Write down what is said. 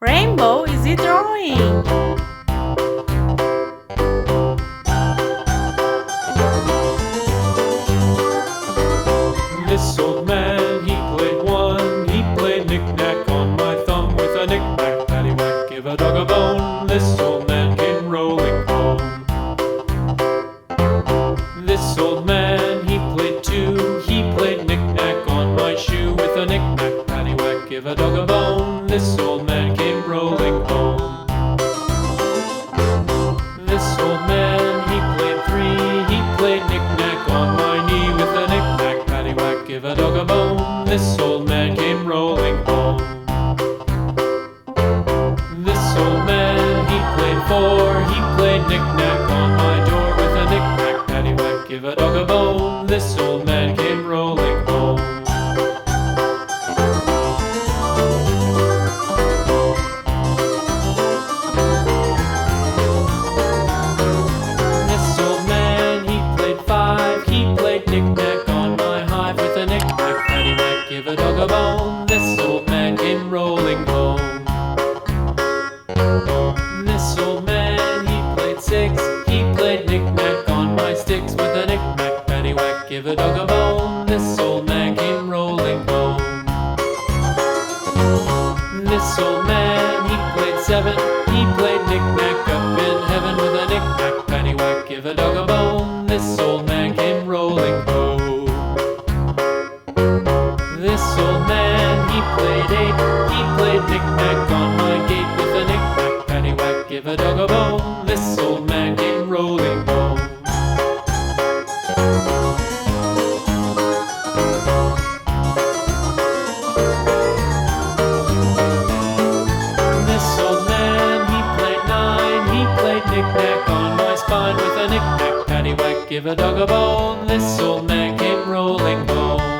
Rainbow is he drawing? This old man, he played one. He played knick-knack on my thumb with a knick-knack, paddywhack, give a dog a bone. This old man came rolling home. This old man, he played two. He played knick-knack on my shoe with a knick-knack, paddywhack, give a dog a bone. This old man came rolling home. This old man, he played three. He played knick-knack on my knee with a knick-knack, paddywhack, give a dog a bone. This old man came rolling home. This old man, he played four. He played knick-knack on my door with a knick-knack, paddywhack, give a dog a bone. This old man came rolling home. This old man, he played five. He played knick-knack on my hive with a knick-knack, paddywhack, give a dog a bone. This old man came rolling home. This old man, he played six. He played knick-knack on my sticks with a knick-knack, paddywhack, give a dog a bone. This old man came rolling home. This old man, he played seven. He played knick-knack up in heaven with a knick-knack, paddywhack, give a dog a bone. This old man came rolling home. This old man, he played eight. He played knick-knack on my gate with a knick-knack, paddywhack, give a dog a bone. This old man came rolling home. This old man, he played nine. He played knick-knack on my spine with a knick-knack, paddywhack, give a dog a bone. This old man came rolling home.